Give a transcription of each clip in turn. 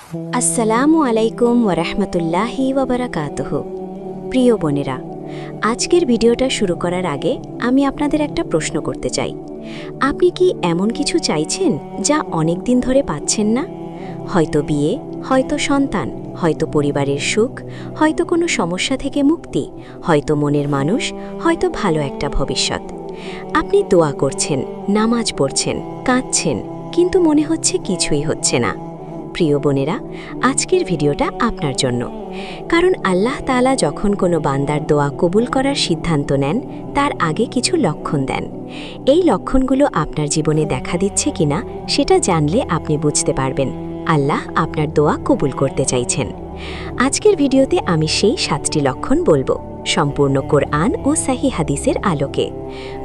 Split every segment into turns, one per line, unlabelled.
আসসালামু আলাইকুম ওয়ারাহমাতুল্লাহি ওয়াবারাকাতুহু। প্রিয় বোনেরা, আজকের ভিডিওটা শুরু করার আগে আমি আপনাদের একটা প্রশ্ন করতে চাই। আপনি কি এমন কিছু চাইছেন যা অনেক দিন ধরে পাচ্ছেন না? হয়তো বিয়ে, হয়তো সন্তান, হয়তো পরিবারের সুখ, হয়তো কোনো সমস্যা থেকে মুক্তি, হয়তো মনের মানুষ, হয়তো ভালো একটা ভবিষ্যৎ। আপনি দোয়া করছেন, নামাজ পড়ছেন, কাঁদছেন, কিন্তু মনে হচ্ছে কিছুই হচ্ছে না। প্রিয় বোনেরা, আজকের ভিডিওটা আপনার জন্য। কারণ আল্লাহ তাআলা যখন কোনো বান্দার দোয়া কবুল করার সিদ্ধান্ত নেন, তার আগে কিছু লক্ষণ দেন। এই লক্ষণগুলো আপনার জীবনে দেখা দিচ্ছে কিনা সেটা জানলে আপনি বুঝতে পারবেন আল্লাহ আপনার দোয়া কবুল করতে চাইছেন। আজকের ভিডিওতে আমি সেই 7টি লক্ষণ বলবো, সম্পূর্ণ কোরআন ও সহিহ হাদিসের আলোকে।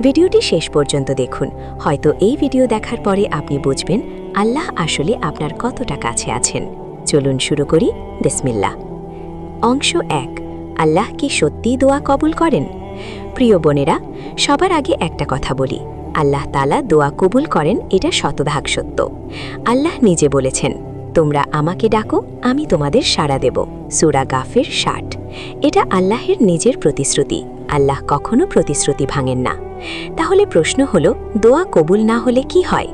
ভিডিওটি শেষ পর্যন্ত দেখুন। হয়তো এই ভিডিও দেখার পরে আপনি বুঝবেন আল্লাহ আসলে আপনার কতটা কাছে আছেন। চলুন শুরু করি। বিসমিল্লাহ। অংশ 1, আল্লাহ কি সত্যিই দোয়া কবুল করেন? প্রিয় বোনেরা, সবার আগে একটা কথা বলি, আল্লাহ তাআলা দোয়া কবুল করেন, এটা শতভাগ সত্য। আল্লাহ নিজে বলেছেন, তোমরা আমাকে ডাকো, আমি তোমাদের সাড়া দেব। সূরা গাফির 60। এটা আল্লাহের নিজের প্রতিশ্রুতি। আল্লাহ কখনো প্রতিশ্রুতি ভাঙেন না। তাহলে প্রশ্ন হলো, দোয়া কবুল না হলে কি হয়?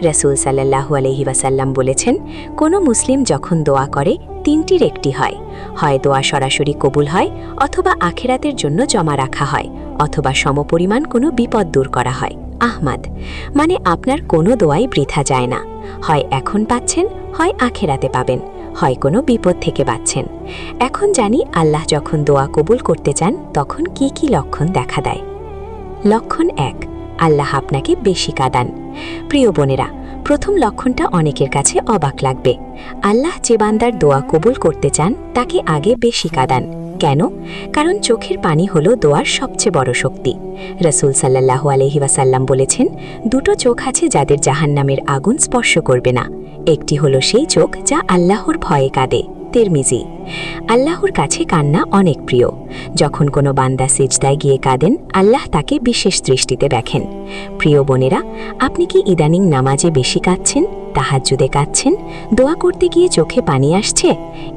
রাসূল সাল্লাল্লাহু আলাইহি ওয়াসাল্লাম বলেছেন, কোনো মুসলিম যখন দোয়া করে তিনটির একটি হয়। হয় দোয়া সরাসরি কবুল হয়, অথবা আখিরাতের জন্য জমা রাখা হয়, অথবা সমপরিমাণ কোনো বিপদ দূর করা হয়। আহমদ। মানে আপনার কোনো দোয়াই বৃথা যায় না। হয় এখন পাচ্ছেন, হয় আখিরাতে পাবেন, হয় কোনো বিপদ থেকে বাঁচছেন। এখন জানি আল্লাহ যখন দোয়া কবুল করতে চান তখন কি কি লক্ষণ দেখা দেয়। লক্ষণ 1, আল্লাহ আপনাকে বেশি কাঁদান। প্রিয় বোনেরা, প্রথম লক্ষণটা অনেকের কাছে অবাক লাগবে। আল্লাহ যে বান্দার দোয়া কবুল করতে চান তাকে আগে বেশি কাঁদান। কেন? কারণ চোখের পানি হলো দোয়ার সবচেয়ে বড় শক্তি। রাসূল সাল্লাল্লাহু আলাইহি ওয়াসাল্লাম বলেছেন, দুটো চোখ আছে যাদের জাহান্নামের আগুন স্পর্শ করবে না। একটি হলো সেই চোখ যা আল্লাহর ভয়ে কাঁদে। তিরমিজি। আল্লাহর কাছে কান্না অনেক প্রিয়। যখন কোনো বান্দা সিজদায় গিয়ে কাঁদেন, আল্লাহ তাকে বিশেষ দৃষ্টিতে দেখেন। প্রিয় বোনেরা, আপনি কি ইদানিং নামাজে বেশি কাঁদছেন, তাহাজ্জুদে কাঁদছেন, দোয়া করতে গিয়ে চোখে পানি আসছে?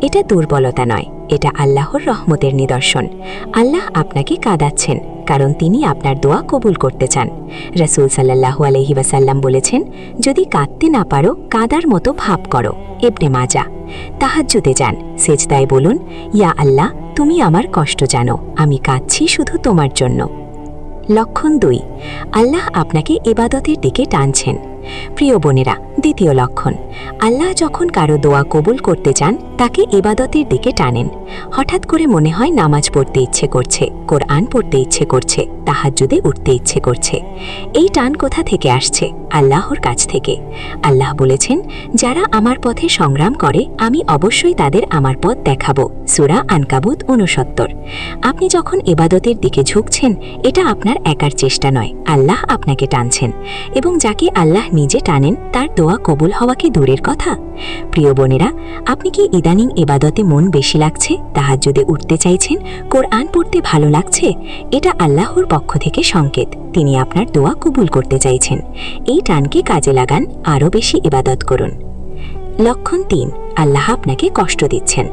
এটা দুর্বলতা নয়, এটা আল্লাহর রহমতের নিদর্শন। আল্লাহ আপনাকে কাঁদাচ্ছেন কারণ তিনি আপনার দোয়া কবুল করতে চান। রাসূল সাল্লাল্লাহু আলাইহি ওয়াসাল্লাম বলেছেন, যদি কাঁদতে না পারো কাঁদার মতো ভাব করো। ইবনে মাজাহ। তাহাজ্জুদে যান, সিজদায় বলুন, ইয়া আল্লাহ, তুমি আমার কষ্ট জানো, আমি কাঁদছি শুধু তোমার জন্য। লক্ষণ 2, আল্লাহ আপনাকে ইবাদতের দিকে টানছেন। প্রিয় বোনেরা, দ্বিতীয় লক্ষণ, আল্লাহ যখন কারো দোয়া কবুল করতে চান তাকে ইবাদতের দিকে টানেন। হঠাৎ করে মনে হয় নামাজ পড়তে ইচ্ছে করছে, কোরআন পড়তে ইচ্ছে করছে, তাহাজ্জুদে উঠতে ইচ্ছে করছে। এই টান কোথা থেকে আসছে? আল্লাহর কাছ থেকে। আল্লাহ বলেছেন, যারা আমার পথে সংগ্রাম করে আমি অবশ্যই তাদের আমার পথ দেখাবো। সূরা আনকাবুত 69। আপনি যখন ইবাদতের দিকে ঝুঁকছেন, এটা আপনার একার চেষ্টা নয়, আল্লাহ আপনাকে টানছেন। এবং যাকে আল্লাহ নিজে টানেন তার দোয়া কবুল হওয়া কি দূরের কথা? প্রিয় বোনেরা, আপনি কি ইদানিং ইবাদতে মন বেশি লাগছে, তাহাজ্জুদে উঠতে চাইছেন, কোরআন পড়তে ভালো লাগছে? এটা আল্লাহর পক্ষ থেকে সংকেত তিনি আপনার দোয়া কবুল করতে চাইছেন। এই টানকে কাজে লাগান, আরও বেশি ইবাদত করুন। লক্ষণ 3, আল্লাহ আপনাকে কষ্ট দিচ্ছেন।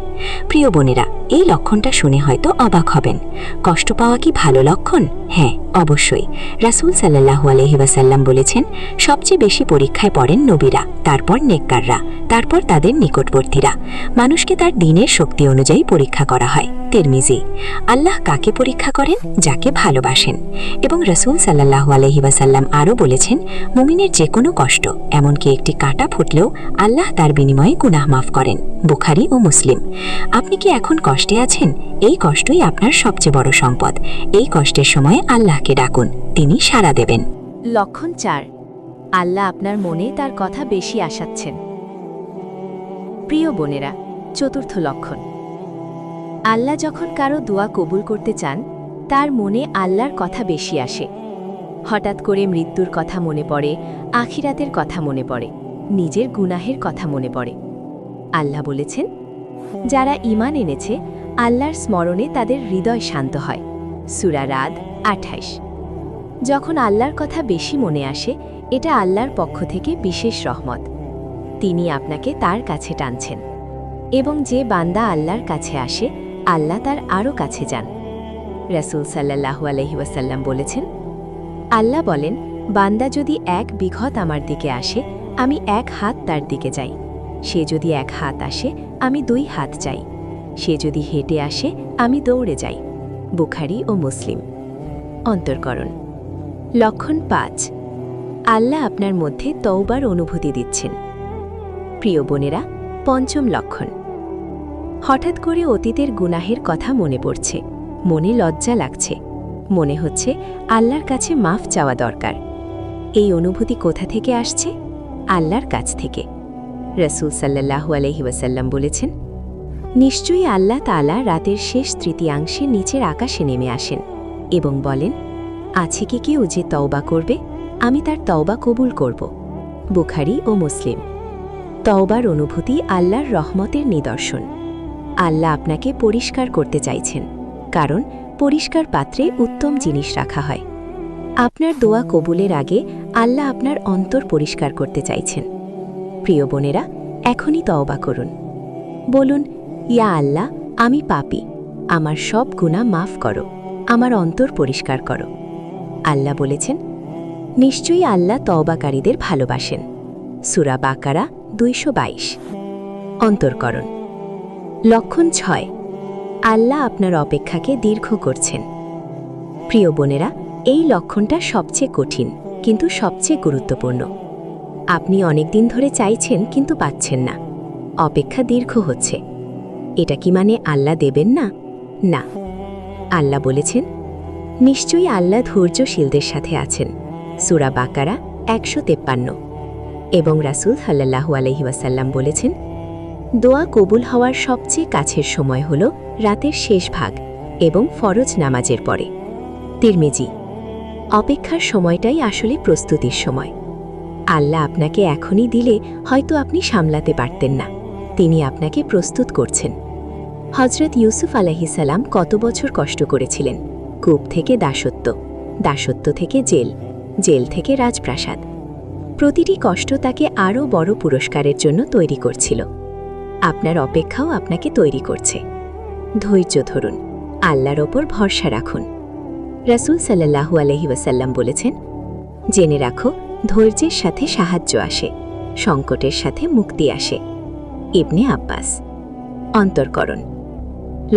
প্রিয় বোনেরা, এই লক্ষণটা শুনে হয়তো অবাক হবেন। কষ্ট পাওয়া কি ভালো লক্ষণ? হ্যাঁ, অবশ্যই। রাসূল সাল্লাল্লাহু আলাইহি ওয়াসাল্লাম বলেছেন, সবচেয়ে বেশি পরীক্ষায় পড়েন নবীরা, তারপর নেককাররা, তারপর তাদের নিকটবর্তীরা। মানুষকে তার দ্বীনের শক্তি অনুযায়ী পরীক্ষা করা হয়। তিরমিজি। আল্লাহ কাকে পরীক্ষা করেন? যাকে ভালোবাসেন। এবং রাসূল সাল্লাল্লাহু আলাইহি ওয়াসাল্লাম আরও বলেছেন, মুমিনের যে কোনো কষ্ট, এমনকি একটি কাঁটা ফুটলেও আল্লাহ তার বিনিময়ে গুনাহ মাফ করেন। বুখারী ও মুসলিম। আপনি কি এখন কষ্টে আছেন? এই কষ্টই আপনার সবচেয়ে বড় সম্পদ। এই কষ্টের সময়ে আল্লাহকে ডাকুন, তিনি সাড়া দেবেন।
লক্ষণ 4, আল্লাহ আপনার মনে তার কথা বেশি আসাচ্ছেন। প্রিয় বোনেরা, চতুর্থ লক্ষণ, আল্লাহ যখন কারো দোয়া কবুল করতে চান তার মনে আল্লাহর কথা বেশি আসে। হঠাৎ করে মৃত্যুর কথা মনে পড়ে, আখিরাতের কথা মনে পড়ে, নিজের গুনাহের কথা মনে পড়ে। আল্লাহ বলেছেন, যারা ঈমান এনেছে আল্লাহর স্মরণে তাদের হৃদয় শান্ত হয়। সূরা রাদ 28। যখন আল্লাহর কথা বেশি মনে আসে, এটা আল্লাহর পক্ষ থেকে বিশেষ রহমত। তিনি আপনাকে তার কাছে টানছেন। এবং যে বান্দা আল্লাহর কাছে আসে আল্লাহ তার আরও কাছে যান। রাসূল সাল্লাল্লাহু আলাইহি ওয়াসাল্লাম বলেছেন, আল্লাহ বলেন, বান্দা যদি 1 বিঘত আমার দিকে আসে আমি 1 হাত তার দিকে যাই, সে যদি 1 হাত আসে আমি 2 হাত যাই, সে যদি হেঁটে আসে আমি দৌড়ে যাই। বুখারী ও মুসলিম। অন্তর্করণ। লক্ষণ 5। আল্লাহ আপনার মধ্যে তওবার অনুভূতি দিচ্ছেন। প্রিয় বোনেরা, 5ম লক্ষণ। হঠাৎ করে অতীতের গুনাহের কথা মনে পড়ছে, মনে লজ্জা লাগছে, মনে হচ্ছে আল্লাহর কাছে মাফ চাওয়া দরকার। এই অনুভূতি কোথা থেকে আসছে? আল্লাহর কাছ থেকে। রাসূল সাল্লাল্লাহু আলাইহি ওয়াসাল্লাম বলেছেন, নিশ্চয়ই আল্লাহ তাআলা রাতের শেষ তৃতীয়াংশে নিচের আকাশে নেমে আসেন এবং বলেন, আছে কি কেউ যে তওবা করবে? আমি তার তওবা কবুল করব। বুখারী ও মুসলিম। তওবার অনুভূতি আল্লাহর রহমতের নিদর্শন। আল্লাহ আপনাকে পরিষ্কার করতে চাইছেন, কারণ পরিষ্কার পাত্রে উত্তম জিনিস রাখা হয়। আপনার দোয়া কবুলের আগে আল্লাহ আপনার অন্তর পরিষ্কার করতে চাইছেন। প্রিয় বোনেরা, এখনই তওবা করুন। বলুন, ইয়া আল্লাহ, আমি পাপী, আমার সব গুনাহ মাফ করো, আমার অন্তর পরিষ্কার করো। আল্লাহ বলেছেন, নিশ্চয়ই আল্লাহ তওবাকারীদের ভালোবাসেন। সূরা বাকারা 222। অন্তর্করণ। লক্ষণ 6। আল্লাহ আপনার অপেক্ষাকে দীর্ঘ করছেন। প্রিয় বোনেরা, এই লক্ষণটা সবচেয়ে কঠিন কিন্তু সবচেয়ে গুরুত্বপূর্ণ। আপনি অনেক দিন ধরে চাইছেন কিন্তু পাচ্ছেন না, অপেক্ষা দীর্ঘ হচ্ছে। এটা কি মানে আল্লাহ দেবেন না? না। আল্লাহ বলেছেন, নিশ্চয়ই আল্লাহ ধৈর্যশীলদের সাথে আছেন। সূরা বাকারা 153। এবং রাসূল সাল্লাল্লাহু আলাইহি ওয়াসাল্লাম বলেছেন, দোয়া কবুল হওয়ার সবচেয়ে কাছের সময় হল রাতের শেষ ভাগ এবং ফরজ নামাজের পরে। তিরমিজি। অপেক্ষার সময়টাই আসলে প্রস্তুতির সময়। আল্লাহ আপনাকে এখনই দিলে হয়তো আপনি সামলাতে পারতেন না, তিনি আপনাকে প্রস্তুত করছেন। হযরত ইউসুফ আলাইহিস সালাম কত বছর কষ্ট করেছিলেন? কূপ থেকে দাসত্ব, দাসত্ব থেকে জেল, জেল থেকে রাজপ্রাসাদ। প্রতিটি কষ্ট তাকে আরও বড় পুরস্কারের জন্য তৈরি করছিল। আপনার অপেক্ষাও আপনাকে তৈরি করছে। ধৈর্য ধরুন, আল্লাহর ওপর ভরসা রাখুন। রাসূল সাল্লাল্লাহু আলাইহি ওয়াসাল্লাম বলেছেন, জেনে রাখো, ধৈর্যের সাথে সাহায্য আসে, সংকটের সাথে মুক্তি আসে। ইবনে আব্বাস। অন্তর্করণ।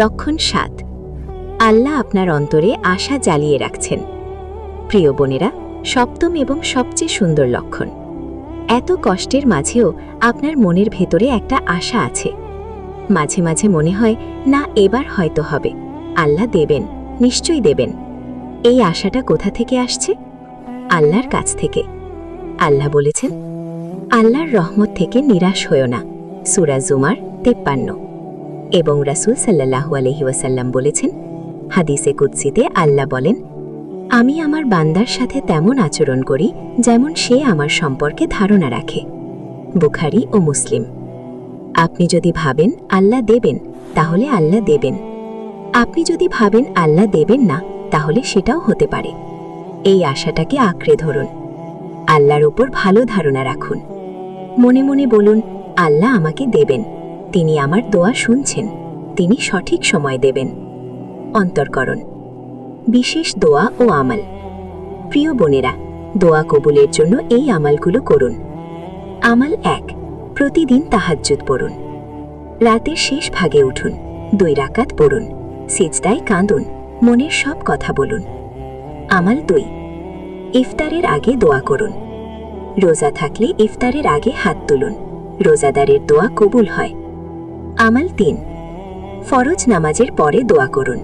লক্ষণ 7। আল্লাহ আপনার অন্তরে আশা জ্বালিয়ে রাখছেন। প্রিয় বোনেরা, 7ম এবং সবচেয়ে সুন্দর লক্ষণ। এত কষ্টের মাঝেও আপনার মনের ভেতরে একটা আশা আছে। মাঝে মাঝে মনে হয়, না এবার হয়তো হবে, আল্লাহ দেবেন, নিশ্চয়ই দেবেন। এই আশাটা কোথা থেকে আসছে? আল্লাহর কাছ থেকে। আল্লাহ বলেছেন, আল্লাহর রহমত থেকে নিরাশ হয়ো না। সূরা জুমার 53। এবং রাসূল সাল্লাল্লাহু আলাইহি ওয়াসাল্লাম বলেছেন, হাদিসে কুদসিতে আল্লাহ বলেন, আমি আমার বান্দার সাথে তেমন আচরণ করি যেমন সে আমার সম্পর্কে ধারণা রাখে। বুখারী ও মুসলিম। আপনি যদি ভাবেন আল্লাহ দেবেন, তাহলে আল্লাহ দেবেন। আপনি যদি ভাবেন আল্লাহ দেবেন না, তাহলে সেটাও হতে পারে। এই আশাটাকে আঁকড়ে ধরুন। আল্লাহর উপর ভালো ধারণা রাখুন। মনে মনে বলুন, আল্লাহ আমাকে দেবেন, তিনি আমার দোয়া শুনছেন, তিনি সঠিক সময় দেবেন। অন্তর্করণ। বিশেষ দোয়া ও আমাল। প্রিয় বোনেরা, দোয়া কবুলের জন্য এই আমালগুলো করুন। আমাল 1। প্রতিদিন তাহাজ্জুদ পড়ুন। রাতের শেষ ভাগে উঠুন, 2 রাকাত পড়ুন, সিজদায় কাঁদুন, মনের সব কথা বলুন। আমাল 2। ইফতারের আগে দোয়া করুন। রোজা থাকলে ইফতারের আগে হাত তুলুন, রোজাদারের দোয়া কবুল হয়। আমাল 3। ফরজ নামাজের পরে দোয়া করুন।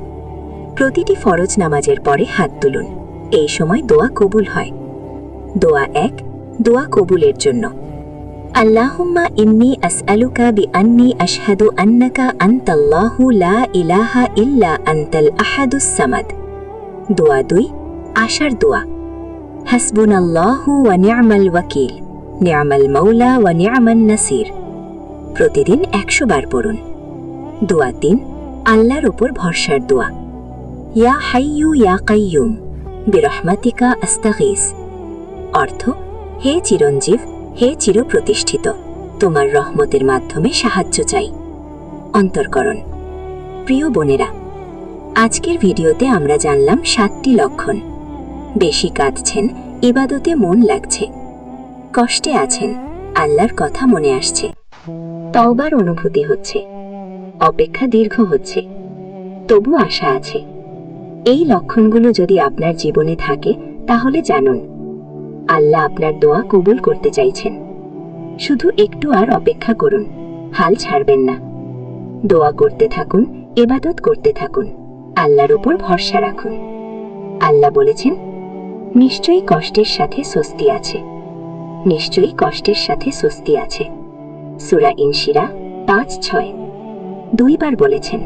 প্রতিটি ফরজ নামাজের পরে হাত তুলুন, এই সময় দোয়া কবুল হয়। দোয়া 1। দোয়া কবুলের জন্য। আল্লাহুম্মা ইন্নী আসআলুকা বিআন্নী আশহাদু আন্নাকা আনতাল্লাহু লা ইলাহা ইল্লা আনতাল আহাদুস সামাদ। দোয়া 2। আশার দোয়া। হাসবুনাল্লাহু ওয়া নি'মাল ওয়াকিল, নি'মাল মাওলা ওয়া নি'মান নাসির। প্রতিদিন 100 বার পড়ুন। দোয়া 3। আল্লাহর উপর ভরসার দোয়া। ইয়া হাইয়ু ইয়া কাইয়ুম বিরহমাতিকা আস্তাগীস। অর্থ, হে চিরঞ্জীব, হে চিরপ্রতিষ্ঠিত, তোমার রহমতের মাধ্যমে সাহায্য চাই।
অন্তর্করণ। প্রিয় বোনেরা, আজকের ভিডিওতে আমরা জানলাম 7টি লক্ষণ। বেশি কাঁদছেন, ইবাদতে মন লাগছে, কষ্টে আছেন, আল্লাহর কথা মনে আসছে, তওবার অনুভূতি হচ্ছে, অপেক্ষা দীর্ঘ হচ্ছে, তবু আশা আছে। এই লক্ষণগুলো যদি আপনার জীবনে থাকে তাহলে জানুন আল্লাহ আপনার দোয়া কবুল করতে চাইছেন। শুধু একটু আর অপেক্ষা করুন, হাল ছাড়বেন না। দোয়া করতে থাকুন, ইবাদত করতে থাকুন, আল্লাহর উপর ভরসা রাখুন। আল্লাহ বলেছেন, নিশ্চয়ই কষ্টের সাথে স্বস্তি আছে, নিশ্চয়ই কষ্টের সাথে স্বস্তি আছে। সূরা ইনশিরাহ 5:6 দুইবার বলেছেন।